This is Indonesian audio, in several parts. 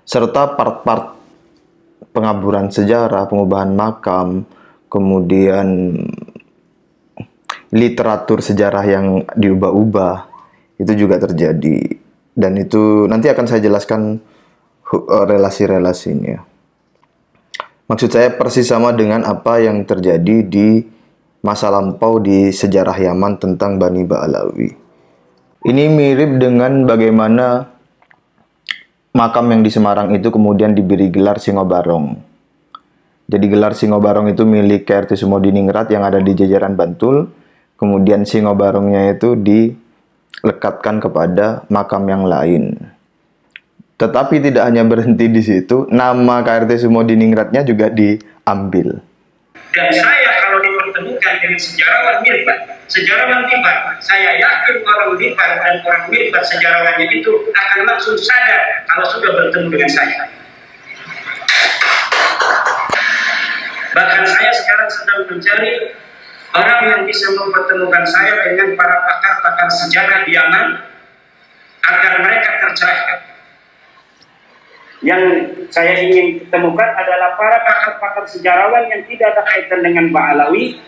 serta part-part pengaburan sejarah, pengubahan makam, kemudian literatur sejarah yang diubah-ubah, itu juga terjadi. Dan itu nanti akan saya jelaskan relasi-relasinya. Maksud saya persis sama dengan apa yang terjadi di masa lampau di sejarah Yaman tentang Bani Ba'alawi. Ini mirip dengan bagaimana makam yang di Semarang itu kemudian diberi gelar Singobarong. Jadi gelar Singobarong itu milik KRT Sumodiningrat yang ada di jajaran Bantul. Kemudian Singobarongnya itu dilekatkan kepada makam yang lain. Tetapi tidak hanya berhenti di situ, nama KRT Sumodiningratnya juga diambil. Dan saya kalau dipertemukan dengan sejarawan Mirbat, sejarawan Mirbat, saya yakin orang Mirbat dan orang Mirbat sejarawannya itu akan langsung sadar kalau sudah bertemu dengan saya. Bahkan saya sekarang sedang mencari orang yang bisa mempertemukan saya dengan para pakar-pakar sejarah di Yaman agar mereka tercerahkan. Yang saya ingin temukan adalah para pakar-pakar sejarawan yang tidak ada kaitan dengan Ba'alawi,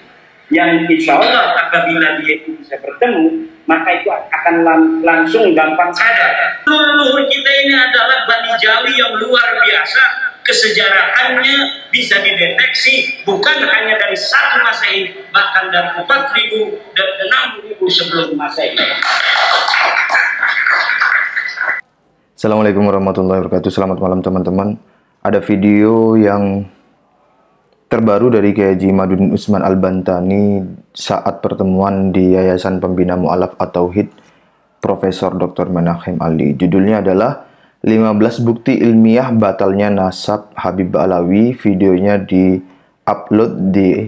yang insya Allah apabila dia itu bisa bertemu, maka itu akan langsung gampang sadar. Leluhur kita ini adalah Bani Jawi yang luar biasa, kesejarahannya bisa dideteksi bukan hanya dari 1 Masehi, bahkan dari 4.000 dan 6.000 sebelum Masehi. Assalamualaikum warahmatullahi wabarakatuh. Selamat malam teman-teman. Ada video yang terbaru dari Kiai Haji Imaduddin Utsman Al-Bantani saat pertemuan di Yayasan Pembina Mu'alaf At-Tauhid Profesor Dr. Menachem Ali. Judulnya adalah 15 bukti ilmiah batalnya nasab Habib Ba'alawi. Videonya di-upload di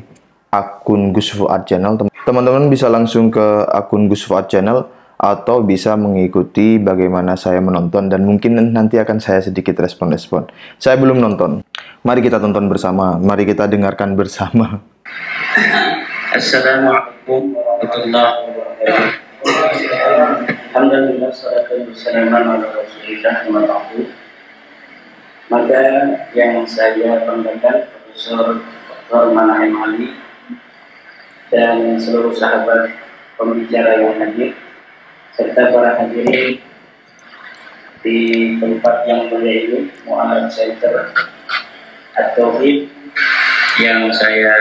akun Gus Fuad Channel. Teman-teman bisa langsung ke akun Gus Fuad Channel atau bisa mengikuti bagaimana saya menonton, dan mungkin nanti akan saya sedikit respon-respon. Saya belum nonton. Mari kita tonton bersama. Mari kita dengarkan bersama. Assalamualaikum warahmatullahi wabarakatuh. Alhamdulillah, salatu wassalamu ala Rasulillah wa ba'du. Maka yang saya banggakan Profesor Dr. Menachem Ali dan seluruh sahabat pembicara yang hadir, serta para hadirin di tempat yang mulia ini, Mu'alaf Center At-Tauhid yang saya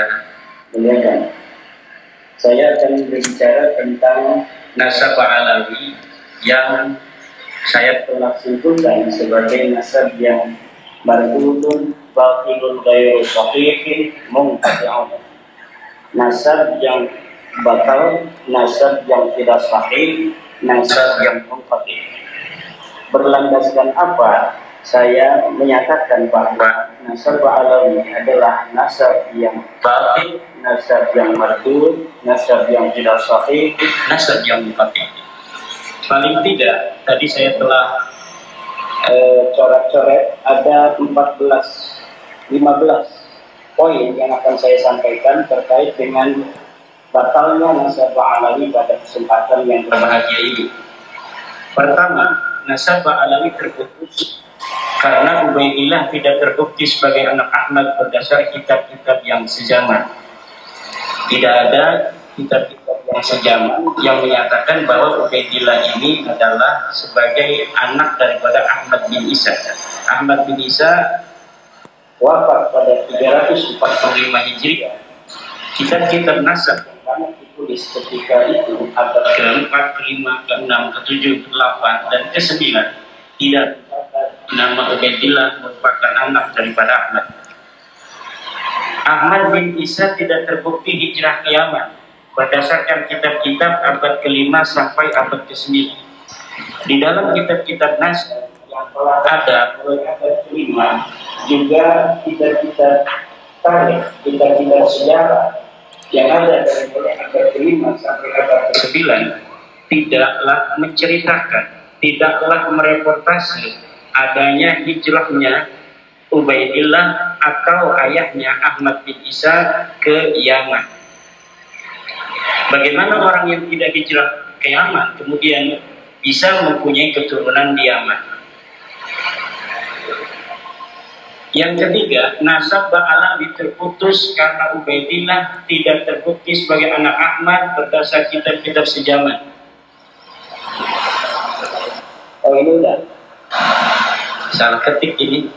muliakan. Saya akan berbicara tentang nasab Ba'alawi yang saya telah simpulkan sebagai nasab yang mardudun batilun ghairu sahihin munqati'un. Nasab yang batal, nasab yang tidak sahih, nasab yang munqati'. Berlandaskan apa saya menyatakan bahwa nasab Ba'alawi adalah nasab yang batil, nasab yang mardud, nasab yang tidak sahih, nasab yang munqati'. Paling tidak tadi saya telah coret-coret ada 15 poin yang akan saya sampaikan terkait dengan batalnya nasab Ba'alawi pada kesempatan yang berbahagia ini. Pertama, nasab Ba'alawi terputus karena Ubaidillah tidak terbukti sebagai anak Ahmad berdasar kitab-kitab yang sejaman. Tidak ada kitab-kitab yang sejaman yang menyatakan bahwa Ubaidillah ini adalah sebagai anak daripada Ahmad bin Isa. Ahmad bin Isa wafat pada 345 Hijriah. Kitab-kitab nasab yang ditulis ketika itu abad ke-4, ke-5, ke-6, ke-7, ke-8, dan ke-9 tidak nama Ubaidillah merupakan anak daripada Ahmad. Ahmad bin Isa tidak terbukti hijrah ke Yaman berdasarkan kitab-kitab abad ke-5 sampai abad ke-9. Di dalam kitab-kitab nasab yang telah ada mulai abad ke-5 juga kitab-kitab tarikh, kitab-kitab sejarah yang ada dari mulai abad ke-5 sampai abad ke-9 tidaklah menceritakan, tidaklah mereportasi adanya hijrahnya Ubaidillah atau ayahnya Ahmad bin Isa ke Yaman. Bagaimana orang yang tidak hijrah ke Yaman kemudian bisa mempunyai keturunan di Yaman? Yang ketiga, nasab Ba'alawi terputus karena Ubaidillah tidak terbukti sebagai anak Ahmad berdasar kitab-kitab sejaman. Oh, ini udah salah ketik ini.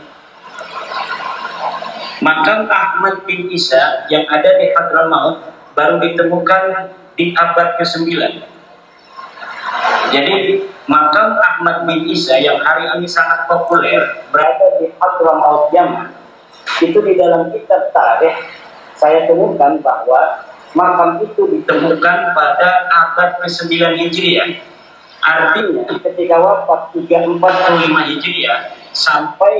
Makam Ahmad bin Isa yang ada di Hadramaut baru ditemukan di abad ke-9. Jadi makam Ahmad bin Isa yang hari ini sangat populer berada di Hadramaut Yaman. Itu di dalam kitab tarikh saya temukan bahwa makam itu ditemukan pada abad ke-9 Hijriah. Artinya ketika wafat 345 Hijriah sampai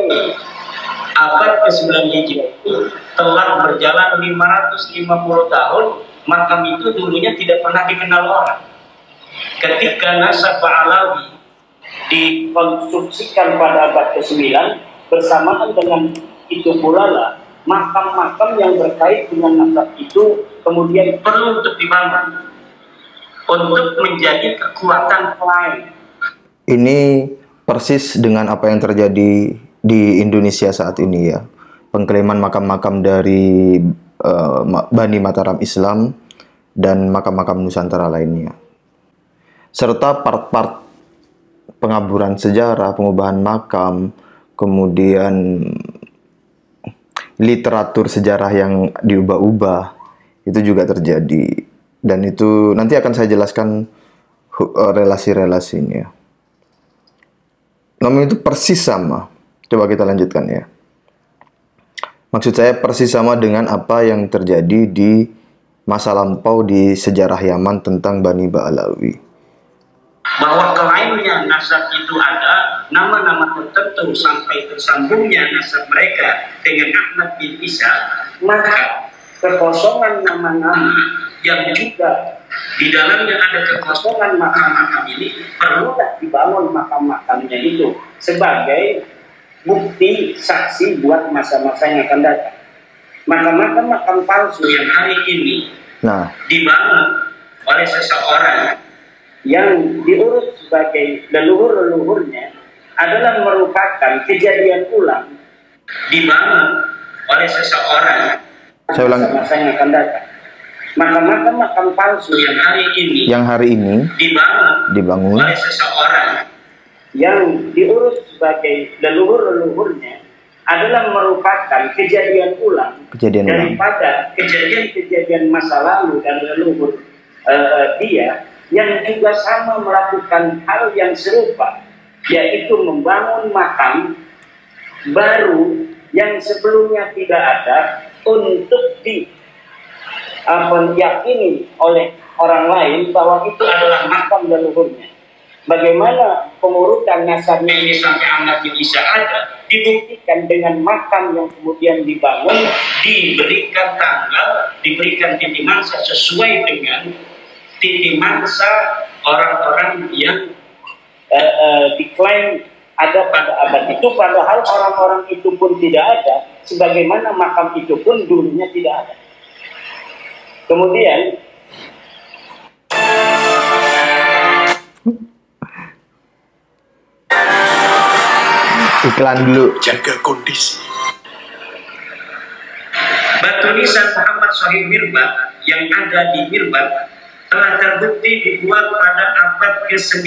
abad ke-9 Hijriah itu telah berjalan 550 tahun. Makam itu dulunya tidak pernah dikenal orang. Ketika nasab Ba'alawi dikonstruksikan pada abad ke-9, bersamaan dengan itu pula lah makam-makam yang berkait dengan nasab itu kemudian perlu untuk dibangun untuk menjadi kekuatan lain. Ini persis dengan apa yang terjadi di Indonesia saat ini ya. Pengklaiman makam-makam dari Bani Mataram Islam dan makam-makam Nusantara lainnya. Serta part-part pengaburan sejarah, pengubahan makam, kemudian literatur sejarah yang diubah-ubah, itu juga terjadi. Dan itu nanti akan saya jelaskan relasi-relasinya. Namun itu persis sama. Coba kita lanjutkan ya. Maksud saya persis sama dengan apa yang terjadi di masa lampau di sejarah Yaman tentang Bani Ba'alawi. Bahwa klaimnya nasab itu ada nama-nama tertentu sampai tersambungnya nasab mereka dengan Ahmad bin Isa, maka kekosongan nama-nama yang juga di dalamnya ada kekosongan makam-makam ini perlulah dibangun makam-makamnya itu sebagai bukti saksi buat masa-masa yang akan datang. Makam-makam palsu yang hari ini dibangun oleh seseorang yang diurut sebagai leluhur-leluhurnya adalah merupakan kejadian ulang dibangun oleh seseorang masa yang akan datang. Makam-makam palsu yang hari ini dibangun oleh seseorang yang diurut sebagai leluhur-leluhurnya adalah merupakan kejadian ulang daripada kejadian-kejadian masa lalu dan leluhur dia yang juga sama melakukan hal yang serupa, yaitu membangun makam baru yang sebelumnya tidak ada untuk diyakini oleh orang lain bahwa itu adalah makam leluhurnya. Bagaimana pengurutan nasabnya ini sampai Ahmad bin Isa ada dibuktikan dengan makam yang kemudian dibangun, diberikan tanggal, diberikan titik masa sesuai dengan titik masa orang-orang yang diklaim ada pada abad itu, padahal orang-orang itu pun tidak ada, sebagaimana makam itu pun dulunya tidak ada. Kemudian iklan dulu. Jaga kondisi. Batu nisan Muhammad Sahib Mirbat yang ada di Mirbat telah terbukti dibuat pada abad ke-9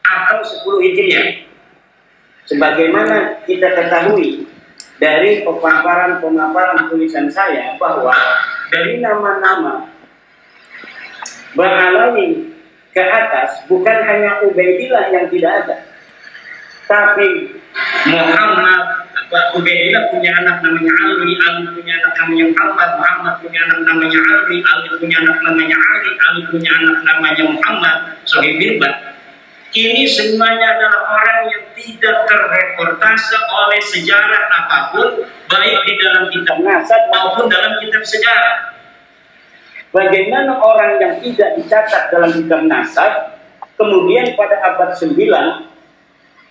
atau 10 Hijriah. Sebagaimana kita ketahui dari pemaparan tulisan saya bahwa dari nama-nama Ba'alawi ke atas bukan hanya Ubaidillah yang tidak ada, tapi Muhammad, Ubaidillah punya anak namanya Ali, Ali punya anak namanya Muhammad, Muhammad punya anak namanya Ali, Ali punya anak namanya Ali, Ali punya anak namanya Muhammad, Sahib Mirbat. Ini semuanya adalah orang yang tidak terreportase oleh sejarah apapun, baik di dalam kitab nasab maupun dalam kitab sejarah. Bagaimana orang yang tidak dicatat dalam kitab nasab, kemudian pada abad 9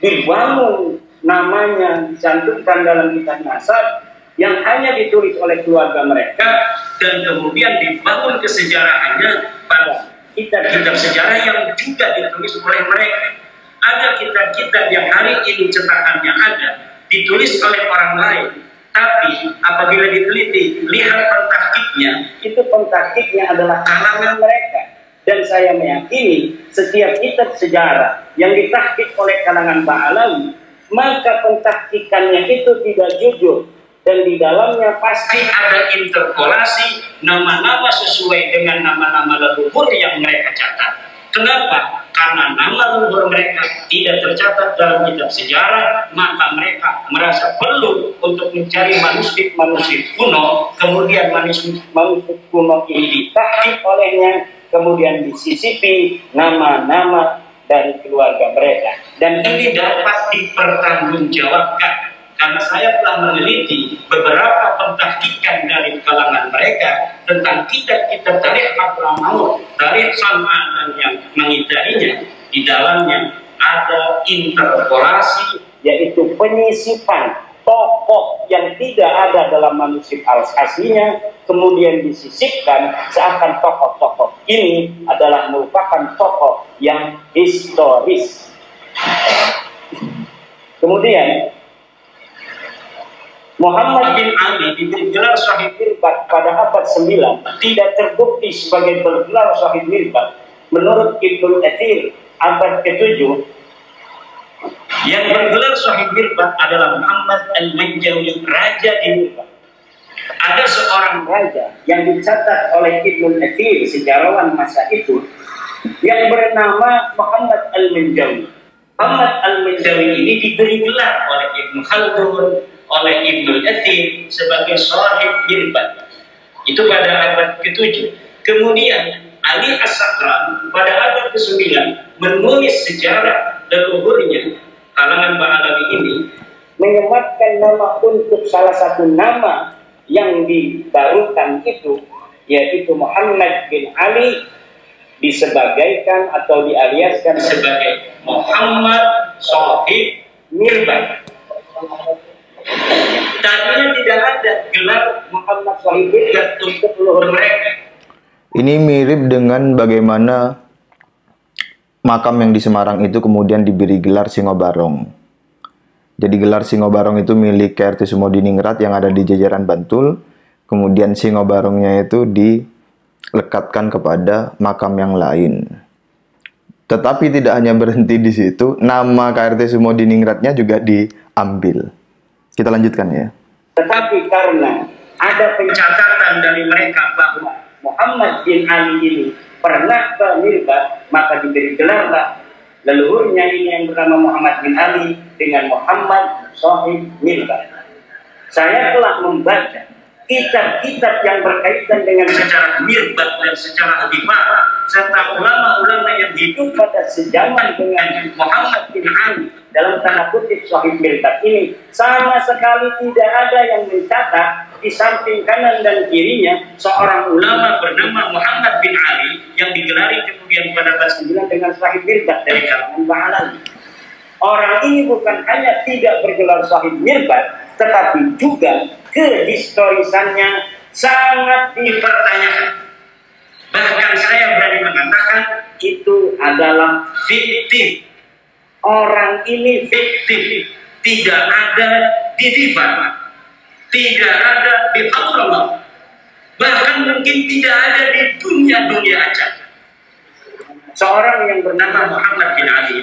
dibangun namanya, dicantumkan dalam kitab nasab yang hanya ditulis oleh keluarga mereka, dan kemudian dibangun kesejarahannya pada kitab-kitab sejarah yang juga ditulis oleh mereka. Ada kitab-kitab yang hari ini cetakannya ada, ditulis oleh orang lain. Tapi apabila diteliti, lihat pentahkiknya, itu pentahkiknya adalah kalangan mereka. Dan saya meyakini setiap kitab sejarah yang ditahkik oleh kalangan Ba'alawi, maka pentahkikannya itu tidak jujur. Dan di dalamnya pasti ada interpolasi nama-nama sesuai dengan nama-nama leluhur yang mereka catat. Kenapa? Karena nama leluhur mereka tidak tercatat dalam kitab sejarah, maka mereka merasa perlu untuk mencari manuskrip-manuskrip kuno, kemudian manuskrip kuno ini ditahkik olehnya, kemudian disisipi nama-nama dari keluarga mereka. Dan ini dapat dipertanggungjawabkan. Karena saya telah meneliti beberapa pentahkikan dari kalangan mereka tentang kitab-kitab tarikh Hadramaut, tarikh San'an dan yang mengitarinya. Di dalamnya ada interpolasi, yaitu penyisipan tokoh yang tidak ada dalam manuskrip aslinya, kemudian disisipkan seakan tokoh-tokoh ini adalah merupakan tokoh yang historis. Kemudian Muhammad bin Ali diberi gelar Syahid Mirbat pada abad 9 tidak terbukti sebagai bergelar Syahid Mirbat. Menurut Ibnu Katsir abad ke-7, yang bergelar Syahid Mirbat adalah Muhammad al-Manjawi, raja di Mirbat. Ada seorang raja yang dicatat oleh Ibnu Katsir, sejarawan masa itu, yang bernama Muhammad al-Manjawi. Muhammad al-Manjawi ini diberi gelar oleh Ibnu Khaldun, oleh Ibnu Katsir sebagai Syahid Mirbat. Itu pada abad ke-7. Kemudian Ali As-Sakran pada abad ke-9 menulis sejarah leluhurnya kalangan Ba'alawi ini, menyematkan nama untuk salah satu nama yang dibarukan itu, yaitu Muhammad bin Ali, disebagaikan atau dialiaskan sebagai Muhammad Syahid Mirbat. Tadinya tidak ada gelar Muhammad Syahid Mirbat untuk leluhur mereka. Ini mirip dengan bagaimana makam yang di Semarang itu kemudian diberi gelar Singobarong. Jadi gelar Singobarong itu milik KRT Sumodiningrat yang ada di jajaran Bantul. Kemudian Singobarongnya itu dilekatkan kepada makam yang lain. Tetapi tidak hanya berhenti di situ, nama KRT Sumodiningratnya juga diambil. Kita lanjutkan ya. Tetapi karena ada pencatatan dari mereka bahwa Muhammad bin Ali ini pernah ke Mirbat, maka diberi gelarlah leluhurnya ini yang bernama Muhammad bin Ali dengan Muhammad Syahid Mirbat. Saya telah membaca kitab-kitab yang berkaitan dengan sejarah Mirbat dan sejarah Habibah, serta ulama-ulama yang hidup pada sejaman dengan Muhammad bin Ali dalam tanda kutip Syahid Mirbat ini, sama sekali tidak ada yang mencatat di samping kanan dan kirinya seorang ulama bernama Muhammad bin Ali yang digelari kemudian pada abad 9 dengan Syahid Mirbat dari kalangan Ba'alawi. Orang ini bukan hanya tidak bergelar Syahid Mirbat, tetapi juga kehistorisannya sangat dipertanyakan. Bahkan saya berani mengatakan itu adalah fiktif. Orang ini fiktif, tidak ada di FIFA, tidak ada di Hadramaut, bahkan mungkin tidak ada di dunia aja. Seorang yang bernama Muhammad bin Ali.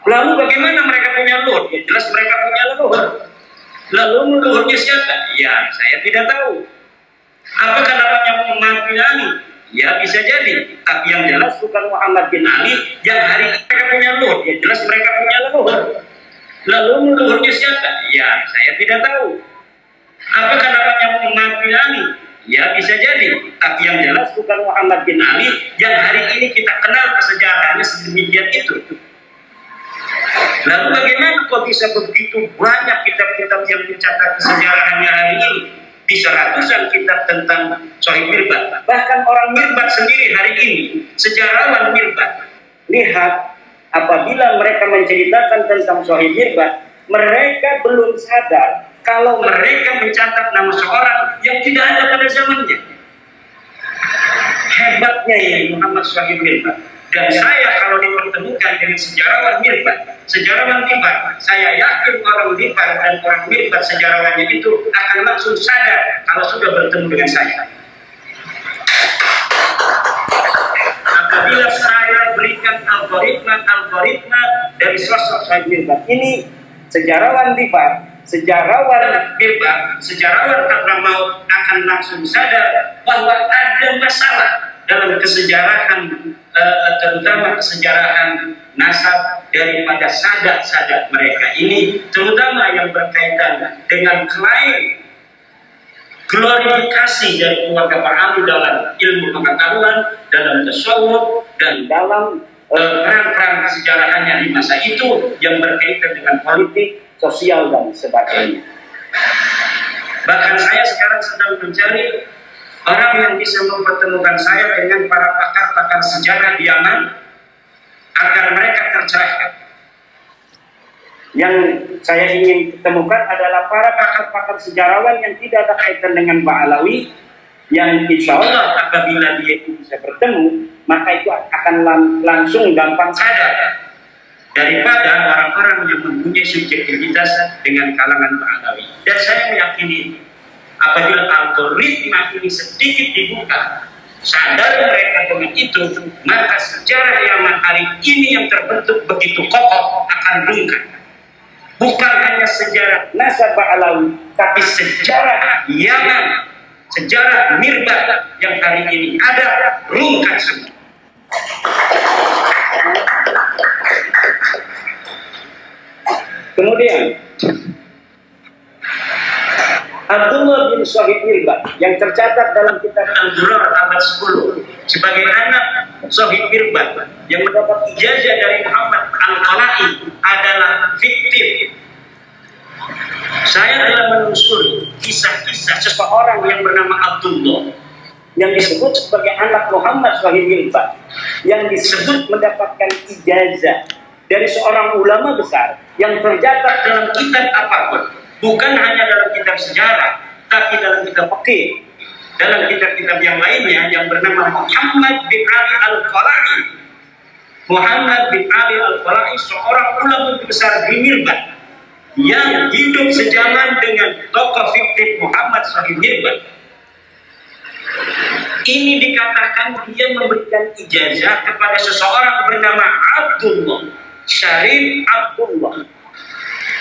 Lalu bagaimana mereka punya leluhur? Ya jelas mereka punya leluhur. Lalu leluhurnya siapa? Ya saya tidak tahu. Apakah namanya Muhammad bin Ali? Ya bisa jadi. Tapi yang jelas bukan Muhammad bin Ali yang hari ini mereka punya leluhur. Ya jelas mereka punya leluhur. Lalu leluhurnya siapa? Ya saya tidak tahu. Apakah namanya Muhammad bin Ali? Ya bisa jadi. Tapi yang jelas bukan Muhammad bin Ali yang hari ini kita kenal kesejarahnya sedemikian itu. Lalu bagaimana kok bisa begitu banyak kitab-kitab yang mencatat kesejarahnya hari ini? Bisa ratusan kitab tentang Syahid Mirbat. Bahkan orang Mirbat sendiri hari ini, sejarawan Mirbat, lihat apabila mereka menceritakan tentang Syahid Mirbat, mereka belum sadar kalau mereka mencatat nama seorang yang tidak ada pada zamannya. Hebatnya ini Muhammad Syahid Mirbat. Dan saya kalau dipertemukan dengan sejarawan Mirbat, sejarawan Tibat, saya yakin orang Tibat dan orang Mirbat sejarawannya itu akan langsung sadar kalau sudah bertemu dengan saya. Apabila saya berikan algoritma dari sosok Syahid Mirbat, ini sejarawan Tibat, sejarawan Mirbat, sejarawan Hadramaut akan langsung sadar bahwa ada masalah dalam kesejarahan, terutama kesejarahan nasab daripada sadat-sadat mereka ini, terutama yang berkaitan dengan klaim glorifikasi dari keluarga Pak Ali dalam ilmu pengetahuan, dalam tasawuf, dan dalam peran-peran kesejarahannya di masa itu yang berkaitan dengan politik, sosial, dan sebagainya. Bahkan saya sekarang sedang mencari orang yang bisa mempertemukan saya dengan para pakar-pakar sejarah di Yaman agar mereka tercerahkan. Yang saya ingin temukan adalah para pakar-pakar sejarawan yang tidak ada kaitan dengan Pak Alawi, yang insya Allah apabila dia itu bisa bertemu, maka itu akan langsung gampang sadar daripada orang-orang yang mempunyai subjektivitas dengan kalangan Pak Alawi. Dan saya meyakini apabila algoritma ini sedikit dibuka, sadar mereka dengan itu, maka sejarah Yaman hari ini yang terbentuk begitu kokoh akan rungkat. Bukan hanya sejarah nasab Alawi, tapi sejarah Yaman, sejarah Mirbat yang hari ini ada rungkat semua. Kemudian Abdullah bin Syahid Mirbat yang tercatat dalam kitab Al-Durar abad 10 sebagai anak Syahid Mirbat yang mendapat ijazah dari Muhammad Al-Qala'i adalah fiktif. Saya telah menelusuri kisah-kisah seseorang yang bernama Abdullah yang disebut sebagai anak Muhammad Syahid Mirbat, yang disebut mendapatkan ijazah dari seorang ulama besar yang tercatat dalam kitab apapun, bukan hanya dalam kitab sejarah, tapi dalam kitab fikih, dalam kitab-kitab yang lainnya, yang bernama Muhammad bin Ali Al-Qala'i. Muhammad bin Ali Al-Qala'i seorang ulama besar di Mirbat yang hidup sejaman dengan tokoh fiktif Muhammad Syahid Mirbat. Ini dikatakan dia memberikan ijazah kepada seseorang bernama Abdullah, Syarif Abdullah.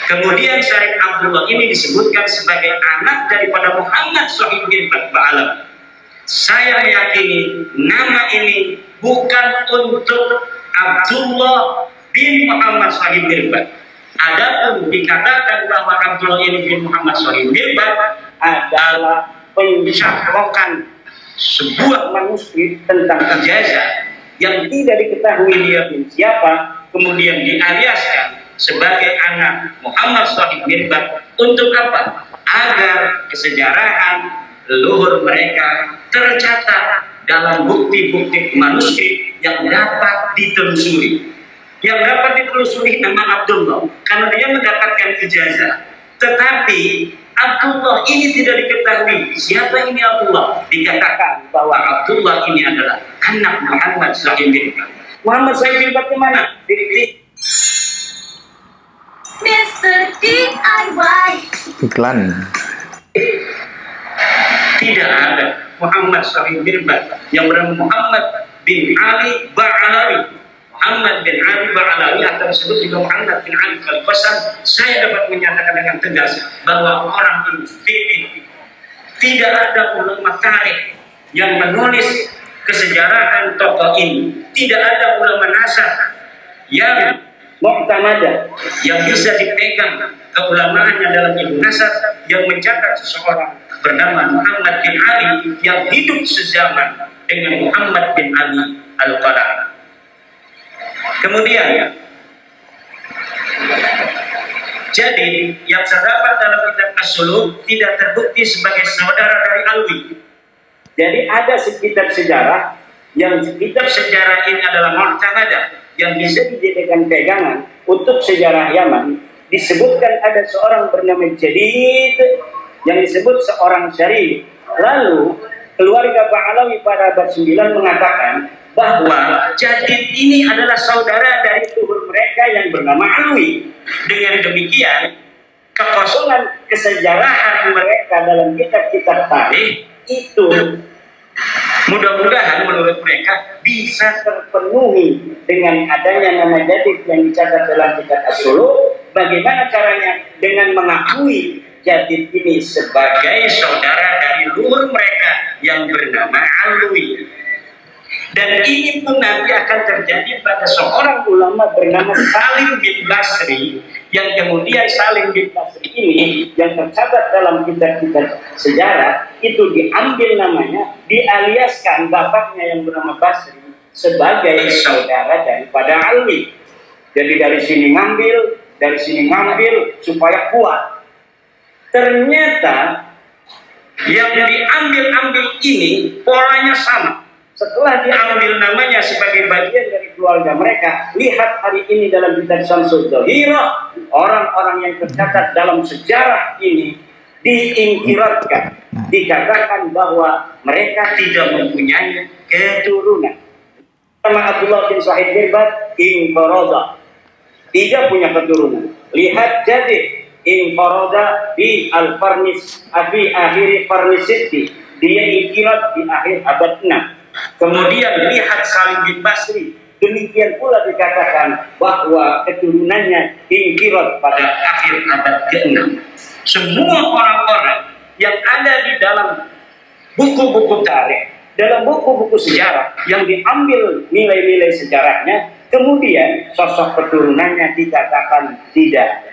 Kemudian Syarif Abdullah ini disebutkan sebagai anak daripada Muhammad Syahid Mirbat Ba'alam. Saya meyakini nama ini bukan untuk Abdullah bin Muhammad Syahid Mirbat. Adapun dikatakan bahwa Abdullah ini bin Muhammad Syahid Mirbat adalah pencaplokan sebuah manuskrip tentang ijazah yang tidak diketahui dia bin siapa, kemudian dialiaskan sebagai anak Muhammad Syahid Mirbat. Untuk apa? Agar kesejarahan leluhur mereka tercatat dalam bukti-bukti manuskrip yang dapat ditelusuri. Yang dapat ditelusuri nama Abdullah karena dia mendapatkan ijazah. Tetapi Abdullah ini tidak diketahui siapa ini Abdullah. Dikatakan bahwa Abdullah ini adalah anak Muhammad Syahid Mirbat. Muhammad Syahid Mirbat di mana? Mr. DIY. Iklan. Tidak ada Muhammad Syahid Mirbat yang bernama Muhammad bin Ali Ba'alawi. Muhammad bin Ali Ba'alawi atau disebut juga Muhammad bin Ali Al-Fasal. Saya dapat menyatakan dengan tegas bahwa orang ini fiktif. Tidak ada ulama tarikh yang menulis kesejarahan tokoh ini. Tidak ada ulama nasab yang mu'tamadah yang bisa dipegang keulamaannya dalam ilmu nasab yang mencatat seseorang bernama Muhammad bin Ali yang hidup sezaman dengan Muhammad bin Ali Al-Qala'i. Kemudian jadi yang terdapat dalam kitab As-Suluk tidak terbukti sebagai saudara dari Alwi. Jadi ada kitab sejarah yang kitab sejarah ini adalah mu'tamadah yang bisa dijadikan pegangan untuk sejarah Yaman. Disebutkan ada seorang bernama Jadid yang disebut seorang syarif. Lalu keluarga Ba'alawi pada abad 9 mengatakan bahwa Jadid ini adalah saudara dari leluhur mereka yang bernama Alwi. Dengan demikian, kekosongan kesejarahan mereka dalam kitab-kitab tarikh itu mudah-mudahan menurut mereka bisa terpenuhi dengan adanya nama Jadid yang dicatat dalam kitab As-Suluk. Bagaimana caranya? Dengan mengakui Jadid ini sebagai saudara dari leluhur mereka yang bernama Alwi. Dan ini pun nanti akan terjadi pada seorang ulama bernama Salim bin Basri, yang kemudian Salim bin Basri ini yang tercatat dalam kitab-kitab sejarah itu diambil namanya, dialiaskan bapaknya yang bernama Basri sebagai saudara daripada Alwi. Jadi dari sini ngambil supaya kuat. Ternyata yang diambil ini polanya sama. Setelah diambil namanya sebagai bagian dari keluarga mereka, lihat hari ini dalam kitab Syamsul Dhahirah, orang-orang yang tercatat dalam sejarah ini diingkiratkan, dikatakan bahwa mereka tidak mempunyai keturunan. Sama Abdullah bin Sa'id Mirbat inqarada, tidak punya keturunan. Lihat Jadid inqarada di al-Farnis, di akhir Farnisiti, dia ingkirat di akhir abad 6. Kemudian lihat Salim bin Basri, demikian pula dikatakan bahwa keturunannya ingkirat pada akhir abad ke-6. Semua orang-orang yang ada di dalam buku-buku tarikh, dalam buku-buku sejarah yang diambil nilai-nilai sejarahnya, kemudian sosok keturunannya dikatakan tidak ada.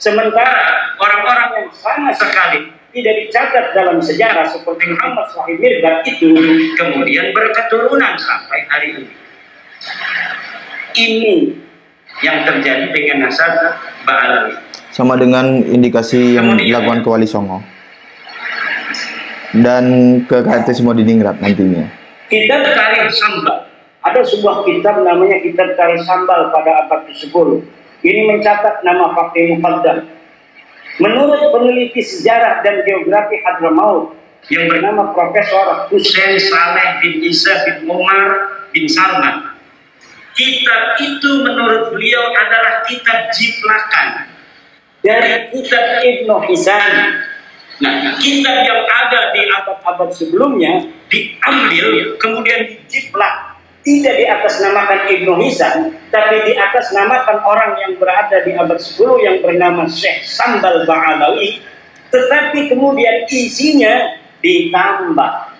Sementara orang-orang yang sama sekali tidak dicatat dalam sejarah seperti Muhammad Sahib Mirdad itu kemudian berketurunan sampai hari ini. Ini yang terjadi dengan nasab Ba'alawi. Sama dengan indikasi yang dilakukan ke Wali Songo dan ke KT semua Diningrat nantinya. Kitab Tarikh Sambal, ada sebuah kitab namanya Kitab Tarikh Sambal pada abad ke-10. Ini mencatat nama Fakih Muqaddam. Menurut peneliti sejarah dan geografi Hadramaut yang bernama Profesor Hussein Saleh bin Isa bin Umar bin Salman, kitab itu menurut beliau adalah kitab jiplakan dari kitab Ibnu Hisan. Nah, kitab yang ada di abad-abad sebelumnya diambil kemudian dijiplak, tidak di atas namakan Ibnu Hisan, tapi di atas namakan orang yang berada di abad 10 yang bernama Syekh Sambal Ba'alawi, tetapi kemudian isinya ditambah.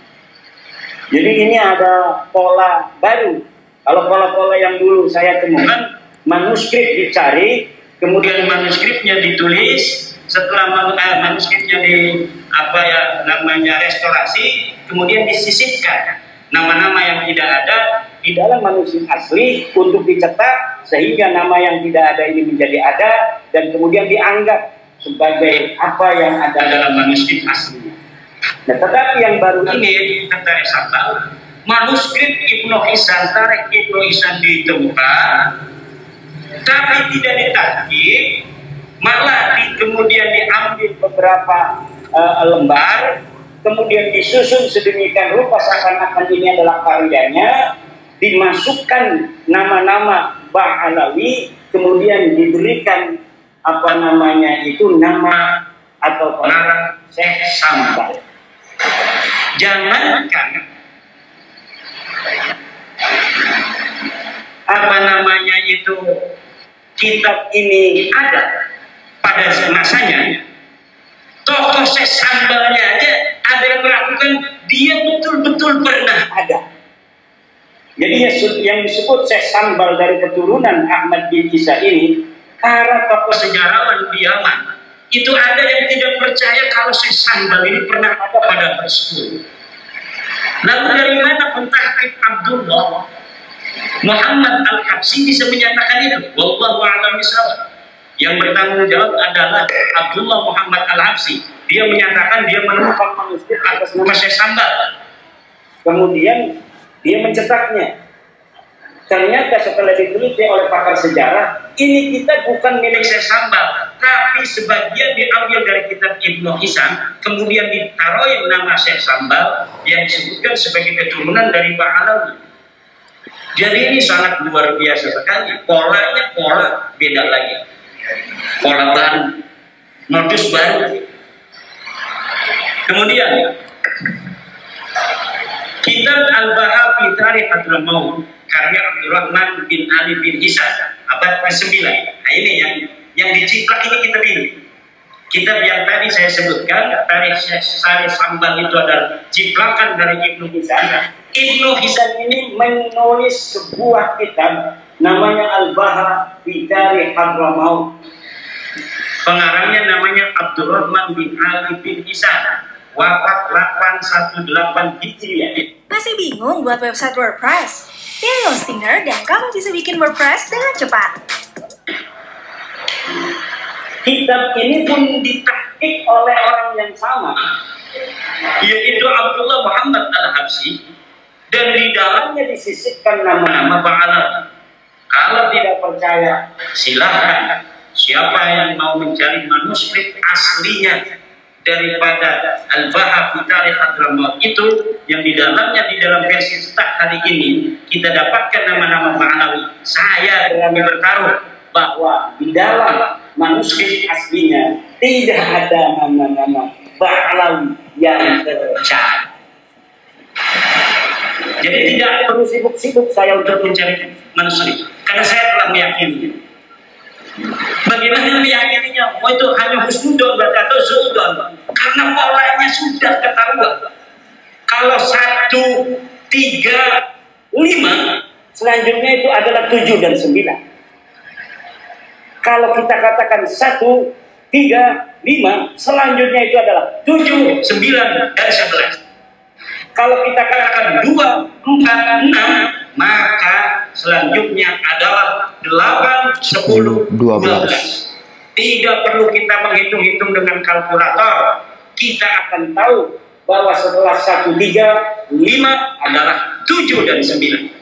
Jadi ini ada pola baru. Kalau pola-pola yang dulu saya temukan, manuskrip dicari, kemudian manuskripnya ditulis, setelah manuskripnya restorasi, kemudian disisipkan nama-nama yang tidak ada di dalam manuskrip asli untuk dicetak sehingga nama yang tidak ada ini menjadi ada dan kemudian dianggap sebagai apa yang ada dalam manuskrip aslinya. Nah, tetapi yang baru ini kita Tarikh Sambal, manuskrip Ibnu Hisan, Tarikh Ibnu Hisan ditemukan tapi tidak ditahqiq, malah kemudian diambil beberapa lembar, kemudian disusun sedemikian rupa seakan-akan ini adalah karyanya, dimasukkan nama-nama Ba'alawi, kemudian diberikan nama atau pengarang Syekh Sambal. Jangankan kitab ini ada pada masanya, tokoh Syekh Sambalnya aja ada yang melakukan, dia betul-betul pernah ada. Jadi yang disebut Syekh Sambal dari keturunan Ahmad bin Isa ini, para tokoh sejarawan di Yaman itu ada yang tidak percaya kalau Syekh Sambal ini pernah ada pada abad 10. Lalu dari mana pentahqiq Abdullah Muhammad Al-Habsyi bisa menyatakan itu? Wallahu a'lam bishawab. Yang bertanggung jawab adalah Abdullah Muhammad Al-Habsyi. Dia menyatakan dia menemukan manuskrip atas nama Syekh Sambal. Kemudian dia mencetaknya. Ternyata setelah diteliti oleh pakar sejarah, ini kitab bukan milik Syekh Sambal, tapi sebagian diambil dari kitab Ibnu Hisan, kemudian ditaruh nama Syekh Sambal yang disebutkan sebagai keturunan dari Ba'alawi. Jadi ini sangat luar biasa sekali. Polanya pola beda lagi. Pola baru, modus baru. Kemudian kitab Al-Baha fi Tarikh Hadramaut karya Abdurrahman bin Ali bin Hisan abad ke-9. Nah ini yang diciplak ini kitab ini. Kitab yang tadi saya sebutkan, Tarikh Sari Sambal itu adalah ciplakan dari Ibnu Hisan. Ibnu Hisan ini menulis sebuah kitab namanya Al-Baha fi Tarikh Hadramaut. Pengarangnya namanya Abdurrahman bin Ali bin Hisan. Wafat 818 Hijriah. Masih bingung buat website WordPress? Pilih Hostinger dan kamu bisa bikin WordPress dengan cepat. Kitab ini pun ditahqiq oleh orang yang sama, yaitu Abdullah Muhammad Al-Habsyi, dan di dalamnya disisipkan nama-nama ba'ala. Kalau tidak percaya, silakan. Siapa yang mau mencari manuskrip aslinya daripada Al-Baha fi Tarikh Hadramaut itu, yang di dalamnya, di dalam versi cetak hari ini kita dapatkan nama-nama Ba'alawi. Saya berani bertaruh bahwa di dalam manuskrip aslinya tidak ada nama-nama Ba'alawi yang tercari. Jadi tidak perlu sibuk-sibuk saya untuk mencari manuskrip, karena saya telah meyakini. Bagaimana meyakininya? Oh, itu hanya husnudon atau suudon, karena polanya sudah ketahuan. Kalau 1, 3, 5, selanjutnya itu adalah 7 dan 9. Kalau kita katakan 1, 3, 5, selanjutnya itu adalah 7, 9, dan 11. Kalau kita katakan 2, 4, 6, maka selanjutnya adalah 8, 10, 12. Tidak perlu kita menghitung-hitung dengan kalkulator. Kita akan tahu bahwa setelah 1, 3, 5 adalah 7 dan 9.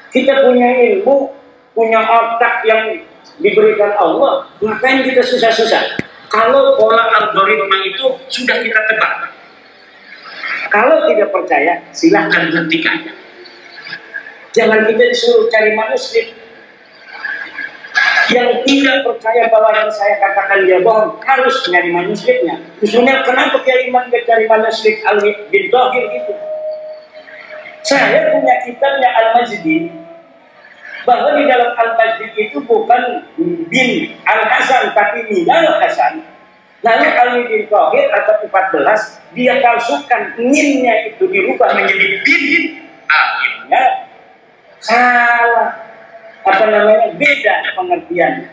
Kita punya ilmu, punya otak yang diberikan Allah. Ngapain kita susah-susah? Kalau pola algoritma itu sudah kita tebak. Kalau tidak percaya, silahkan buktikan. Jangan kita disuruh cari manuskrip. Yang tidak percaya bahwa yang saya katakan dia bohong, harus nyari manuskripnya. Usulnya kenapa Kiai Imam cari manuskrip Ali bin Thohir itu? Saya punya kitabnya Al-Majdi, bahwa di dalam Al-Majdi itu bukan bin Al-Hasan, tapi Minal Hasan. Lalu Ali bin Thohir atau 14, dia palsukan, minnya itu dirubah menjadi bin. Akhirnya salah, beda pengertian.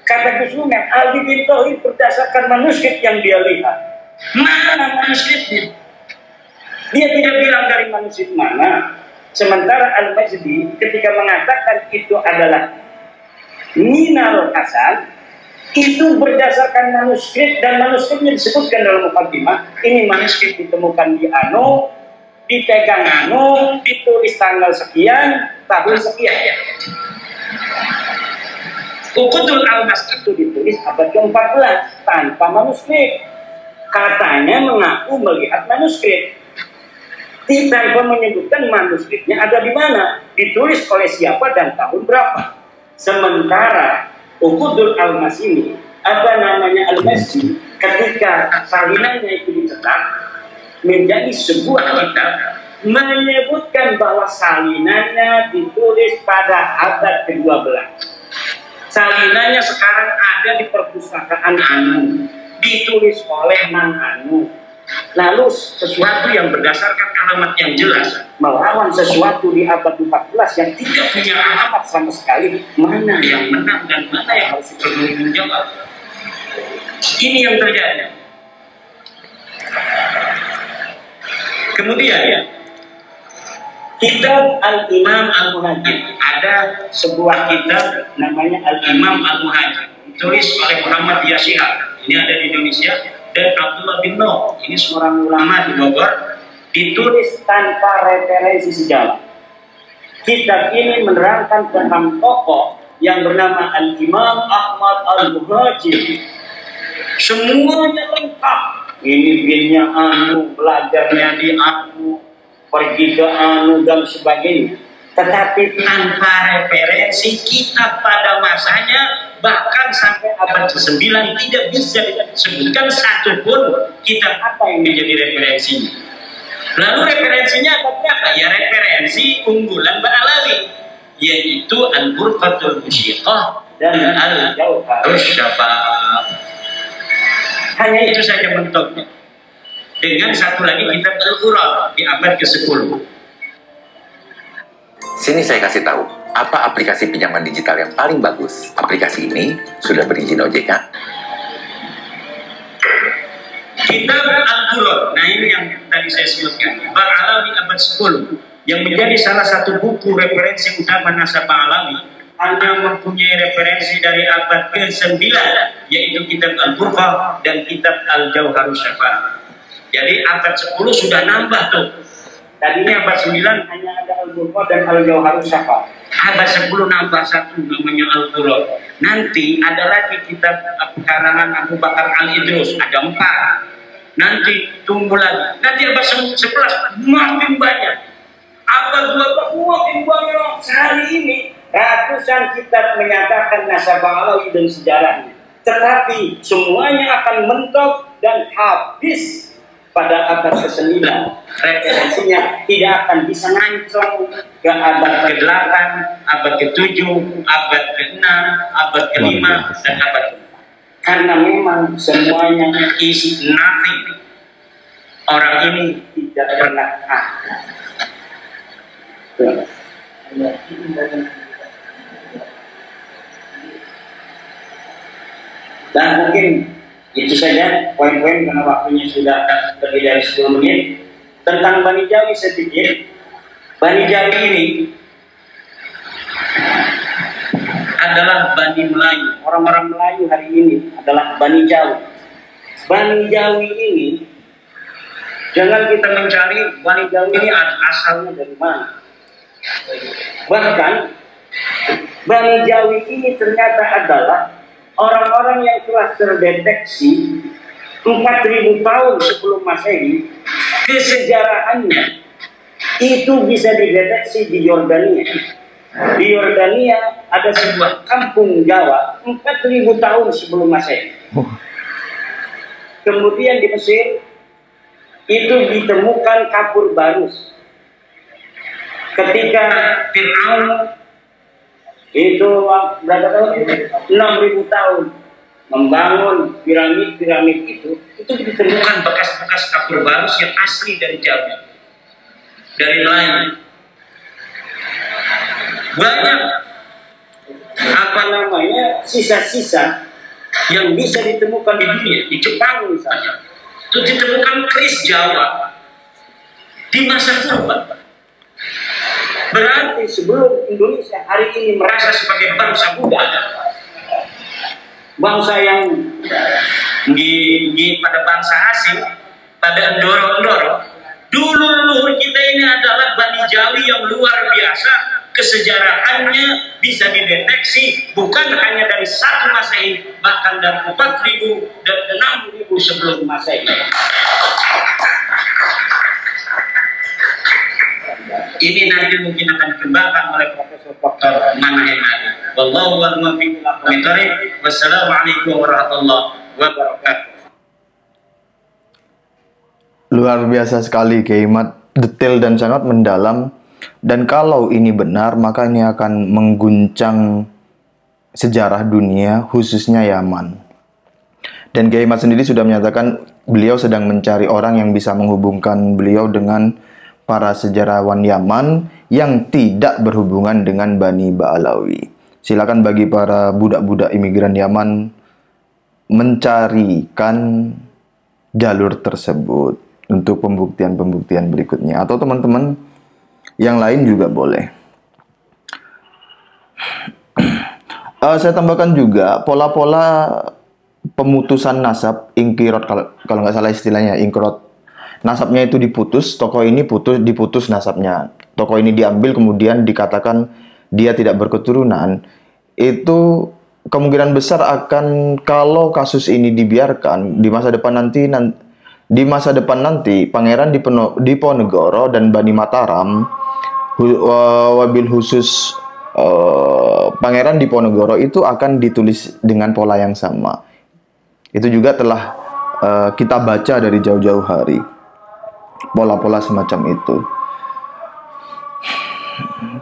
Kata Gusuna, Ali bin Thohir berdasarkan manuskrip yang dia lihat. Mana manuskripnya? Dia tidak bilang dari manuskrip mana. Sementara Al-Majdi ketika mengatakan itu adalah Minal Hasan, itu berdasarkan manuskrip, dan manuskripnya disebutkan dalam mukaddimah. Ini manuskrip ditemukan di Anu, dipegang Anu, ditulis tanggal sekian, tahun sekian. Uqudul Almas itu ditulis abad ke-14 tanpa manuskrip. Katanya mengaku melihat manuskrip, tanpa menyebutkan manuskripnya ada di mana, ditulis oleh siapa dan tahun berapa. Sementara Uqudul Almas ini, Al-Masdi, ketika salinannya itu dicetak menjadi sebuah kitab, menyebutkan bahwa salinannya ditulis pada abad ke-12. Salinannya sekarang ada di perpustakaan Anu, ditulis oleh Mang Anu. Lalu sesuatu yang berdasarkan alamat yang jelas melawan sesuatu di abad 14 yang tidak punya alamat sama sekali, mana yang menang dan mana yang harus dipertanggungjawabkan. Ini yang terjadi. Kemudian ya, kitab Al-Imam Al-Muhajir, ada sebuah kitab namanya Al-Imam Al-Muhajir, ditulis oleh Muhammad Yashihab, ini ada di Indonesia, dan Abdullah bin Noh, ini seorang ulama di Bogor, ditulis tanpa referensi sejarah. Kitab ini menerangkan tentang tokoh yang bernama Al-Imam Ahmad Al-Muhajir. Semuanya lengkap. Ini binnya Anu, belajarnya di Anu, pergi ke anu dan sebagainya. Tetapi tanpa referensi kita pada masanya, bahkan sampai abad ke-9 tidak bisa disebutkan satupun kitab apa yang menjadi referensinya. Lalu referensinya apa? Ya referensi unggulan Ba'alawi, yaitu Al-Burqatul Musyiqah dan Al-Jauharus Syafaa. Hanya itu saja mentoknya. Dengan satu lagi kitab Al-Quran di abad ke-10. Sini saya kasih tahu, apa aplikasi pinjaman digital yang paling bagus? Aplikasi ini sudah berizin OJK. Kitab Al-Quran, nah ini yang tadi saya sebutkan, Ba'alawi abad 10, yang menjadi salah satu buku referensi utama nasabah alami, hanya mempunyai referensi dari abad ke-9, yaitu kitab Al-Burqah dan kitab Al-Jauharus Syafaa. Jadi abad 10 sudah nambah tuh. Tadinya abad 9 hanya ada Al-Burqah dan Al-Jauharus Syafaa. Abad 10 nambah satu namanya Al-Quran. Nanti ada lagi kitab karangan Abu Bakar Al-Idrus, ada 4. Nanti tunggu lagi. Nanti abad 11 makin banyak. Abad 12 makin banyak. Sehari ini ratusan kitab menyatakan nasabah alawi dan sejarahnya. Tetapi semuanya akan mentok dan habis pada abad ke-9. Referensinya tidak akan bisa ngancong ke abad ke-8, abad ke-7, abad ke-6, abad ke-5, dan abad ke-4. Karena memang semuanya is nothing. Orang ini tidak pernah ada. Dan mungkin itu saja poin-poin karena waktunya sudah lebih dari 10 menit. Tentang Bani Jawi sedikit. Bani Jawi ini adalah Bani Melayu. Orang-orang Melayu hari ini adalah Bani Jawi. Bani Jawi ini, jangan kita mencari Bani Jawi ini asalnya dari mana. Bahkan Bani Jawi ini ternyata adalah orang-orang yang telah terdeteksi 4.000 tahun sebelum Masehi. Kesejarahannya itu bisa dideteksi di Yordania. Di Yordania ada sebuah kampung Jawa 4.000 tahun sebelum Masehi. Kemudian di Mesir itu ditemukan kapur barus. Ketika Fir'aun itu berapa tahun? 6.000 tahun membangun piramid-piramid itu ditemukan bekas-bekas kapur barus yang asli dari Jawa, dari Melayu. Banyak sisa-sisa yang bisa ditemukan di dunia. Di Jepang misalnya itu ditemukan keris Jawa di masa purba. Berarti sebelum Indonesia hari ini merasa sebagai bangsa Buddha, bangsa yang pada bangsa asing, pada endoro-endoro, dulu leluhur kita ini adalah Bani Jawi yang luar biasa. Kesejarahannya bisa dideteksi bukan hanya dari 1 Masehi, bahkan dari 4.000 dan 6.000 sebelum Masehi. Ini nanti mungkin akan dikembangkan oleh Profesor Dr. Manahem Ali. Wallahu a'lam bishawab. Wassalamualaikum warahmatullahi wabarakatuh. Luar biasa sekali Kiai Mat, detail dan sangat mendalam. Dan kalau ini benar, maka ini akan mengguncang sejarah dunia, khususnya Yaman. Dan Kiai Mat sendiri sudah menyatakan beliau sedang mencari orang yang bisa menghubungkan beliau dengan para sejarawan Yaman yang tidak berhubungan dengan Bani Ba'alawi. Silakan bagi para budak-budak imigran Yaman mencarikan jalur tersebut untuk pembuktian-pembuktian berikutnya. Atau teman-teman yang lain juga boleh. Saya tambahkan juga pola-pola pemutusan nasab, ingkirot, kalau nggak salah istilahnya, ingkirot. Nasabnya itu diputus, tokoh ini diputus nasabnya. Tokoh ini diambil kemudian dikatakan dia tidak berketurunan. Itu kemungkinan besar akan, kalau kasus ini dibiarkan di masa depan nanti di masa depan nanti Pangeran Diponegoro dan Bani Mataram, wabil khusus Pangeran Diponegoro itu akan ditulis dengan pola yang sama. Itu juga telah kita baca dari jauh-jauh hari, pola-pola semacam itu.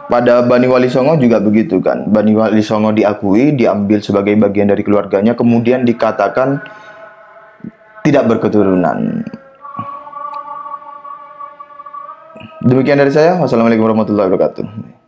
Pada Bani Wali Songo juga begitu kan. Bani Wali Songo diakui, diambil sebagai bagian dari keluarganya, kemudian dikatakan tidak berketurunan. Demikian dari saya. Wassalamualaikum warahmatullahi wabarakatuh.